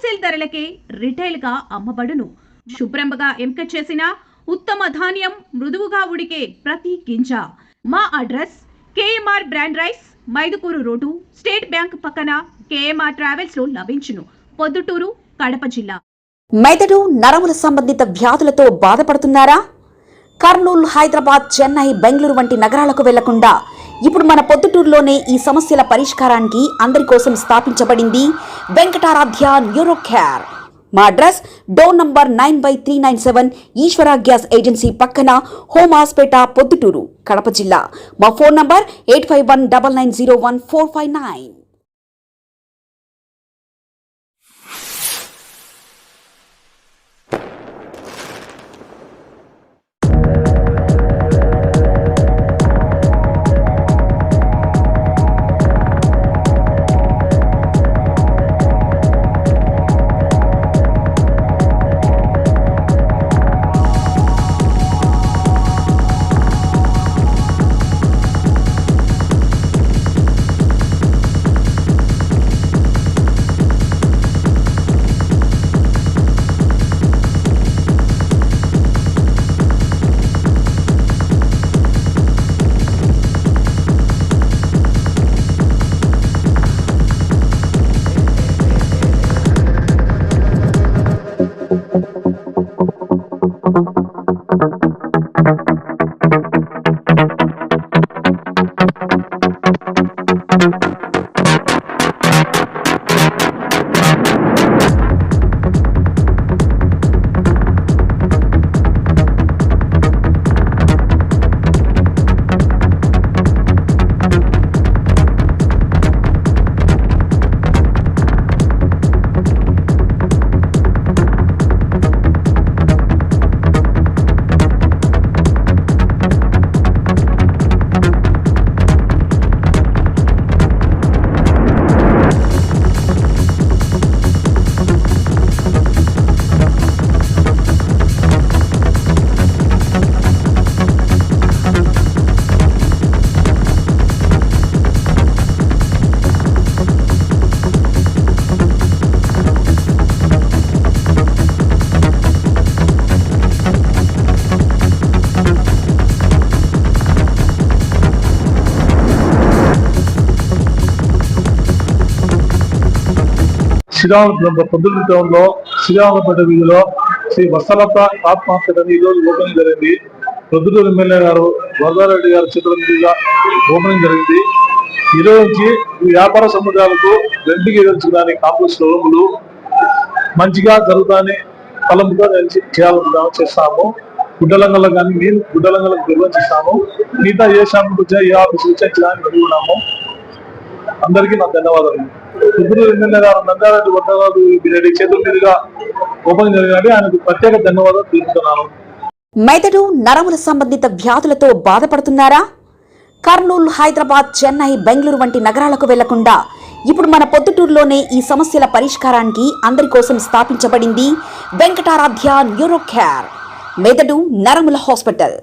Wholesale ధరలకే retail గా అమ్మబడును. శుభ్రంగా ఎంపిక చేసిన ఉత్తమ ధాన్యం మృదువుగా ఉడికే ప్రతి గింజ. మా address KMR brand rice, Mydukur road, state bank పక్కన, కేఎంఆర్ ట్రావెల్స్ లో లభించును. పొద్దుటూరు, కడప జిల్లా. మెదడు నరముల సంబంధిత వ్యాధులతో బాధపడుతున్నారా? కర్నూలు, హైదరాబాద్, చెన్నై, బెంగళూరు వంటి నగరాలకు వెళ్లకుండా ఇప్పుడు మన పొద్దుటూరులోనే ఈ సమస్యల పరిష్కారానికి అందరి కోసం స్థాపించబడింది వెంకటారాధ్య న్యూరో కేర్. మా అడ్రస్ డోర్ నంబర్ 9/397 ఈశ్వర గ్యాస్ ఏజెన్సీ పక్కన, హోమాస్పేట, పొద్దుటూరు, కడప జిల్లా. మా ఫోన్ నంబర్ 8519901459. పొద్దున్న టౌన్లో శ్రీరామపేట వీధిలో శ్రీ వత్సలత టాప్ మార్కెట్ అని ఈరోజు ఓపెనింగ్ జరిగింది. పొద్దుటూరు ఎమ్మెల్యే గారు వరదారెడ్డి గారి చేతుల మీదుగా ఓపెనింగ్ జరిగింది. ఈరోజు నుంచి ఈ వ్యాపార సముదాయాలకు రెండుకి ఎదుర్చుకోవడానికి కాంప్లెక్స్ రూములు మంచిగా జరుగుతాయని తలంపుగా చేయాలనుకుంటాము, చేస్తాము. గుడ్డలంగల్లో కానీ మేము గుడ్డలంగలకు నిర్వహిస్తాము. మిగతా ఏ షాపులకు వచ్చా ఏ ఆఫీసులు వచ్చా చేయడానికి అనుకున్నాము. అందరికీ నా ధన్యవాదాలు. పొద్దుటూరు ఎమ్మెల్యే గారు నందారెడ్డి వరదారెడ్డి చేతుల మీదుగా ఓపెనింగ్ జరిగినది ఆయనకు ప్రత్యేక ధన్యవాదాలు తెలుపుతున్నాను. మెదడు నరముల సంబంధిత వ్యాధులతో బాధపడుతున్నారా? కర్నూలు, హైదరాబాద్, చెన్నై, బెంగళూరు వంటి నగరాలకు వెళ్లకుండా ఇప్పుడు మన పొద్దుటూరులోనే ఈ సమస్యల పరిష్కారానికి అందరి కోసం స్థాపించబడింది వెంకటారాధ్య న్యూరో కేర్. మెదడు నరముల hospital.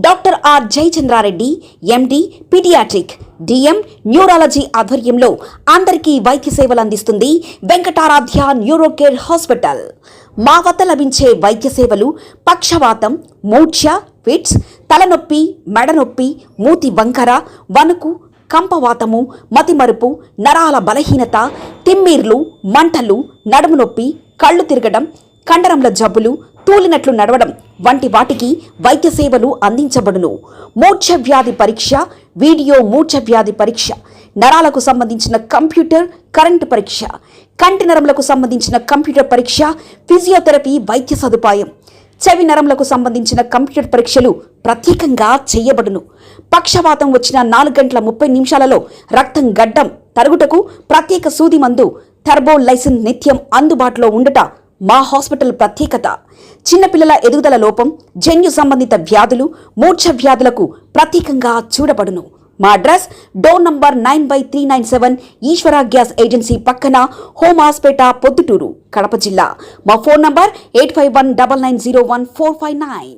Doctor R Jayachandra Reddy, MD, paediatric, DM, neurology ఆధ్వర్యంలో అందరికీ వైద్య సేవలు అందిస్తుంది వెంకటారాధ్య న్యూరో కేర్ హాస్పిటల్. మా వద్ద లభించే వైద్య సేవలు పక్షవాతం, మూర్ఛ, ఫిట్స్, తలనొప్పి, మెడనొప్పి, మూతి వంకర, వణుకు, కంపవాతము, మతిమరుపు, నరాల బలహీనత, తిమ్మిర్లు, మంటలు, నడుము నొప్పి, కళ్ళు తిరగడం, కండరంల జబ్బులు, తూలినట్లు నడవడం వంటి వాటికి వైద్య సేవలు అందించబడును. మూర్ఛ వ్యాధి పరీక్ష, వీడియో మూర్ఛ వ్యాధి పరీక్ష, నరాలకు సంబంధించిన కంప్యూటర్ కరెంటు పరీక్ష, కంటి నరములకు సంబంధించిన కంప్యూటర్ పరీక్ష, ఫిజియోథెరపీ వైద్య సదుపాయం, చెవి నరములకు సంబంధించిన కంప్యూటర్ పరీక్షలు ప్రత్యేకంగా చేయబడును. పక్షవాతం వచ్చిన 4 గంటల 30 నిమిషాలలో రక్తం గడ్డం తరుగుటకు ప్రత్యేక సూది మందు థర్బోలైసిన్ నిత్యం అందుబాటులో ఉండట మా హాస్పిటల్ ప్రత్యేకత. చిన్నపిల్లల ఎదుగుదల లోపం, జన్యు సంబంధిత వ్యాధులు, మూర్ఛ వ్యాధులకు ప్రత్యేకంగా చూడబడును. మా అడ్రస్ డోర్ నంబర్ 9/397 ఈశ్వర గ్యాస్ ఏజెన్సీ పక్కన, హోమాస్పేట, పొద్దుటూరు, కడప జిల్లా. మా ఫోన్ నంబర్ 8519901459.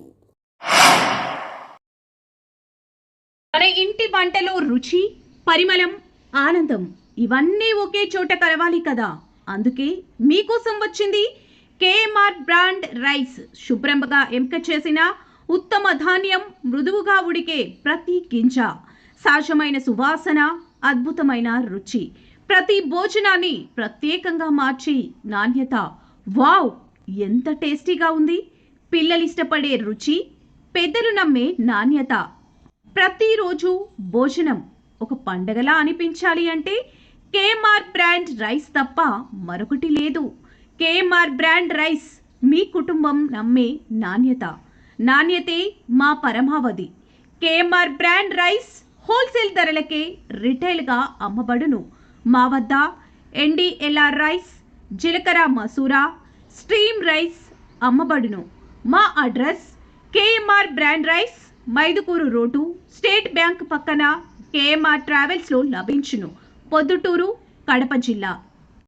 మన ఇంటి వంటలో రుచి, పరిమళం, ఆనందం ఇవన్నీ ఒకే చోట కలవాలి కదా. అందుకే మీకోసం వచ్చింది కేఎంఆర్ బ్రాండ్ రైస్. శుభ్రంగా ఎంపిక చేసిన ఉత్తమ ధాన్యం, మృదువుగా ఉడికే ప్రతి గింజ, సహజమైన సువాసన, అద్భుతమైన రుచి, ప్రతి భోజనాన్ని ప్రత్యేకంగా మార్చి నాణ్యత. వావ్, ఎంత టేస్టీగా ఉంది! పిల్లలు ఇష్టపడే రుచి, పెద్దలు నమ్మే నాణ్యత. ప్రతిరోజు భోజనం ఒక పండగలా అనిపించాలి అంటే కేఎంఆర్ బ్రాండ్ రైస్ తప్ప మరొకటి లేదు. కేఎంఆర్ బ్రాండ్ రైస్, మీ కుటుంబం నమ్మే నాణ్యత. నాణ్యతే మా పరమావధి. కేఎంఆర్ బ్రాండ్ రైస్ హోల్సేల్ ధరలకే రిటైల్గా అమ్మబడును. మా వద్ద ఎన్డీఎల్ఆర్ రైస్, జీలకర్ర మసూరా, స్ట్రీమ్ రైస్ అమ్మబడును. మా address KMR brand rice, Mydukur road, state bank పక్కన, కేఎంఆర్ ట్రావెల్స్లో లభించును. పొద్దుటూరు, కడప జిల్లా.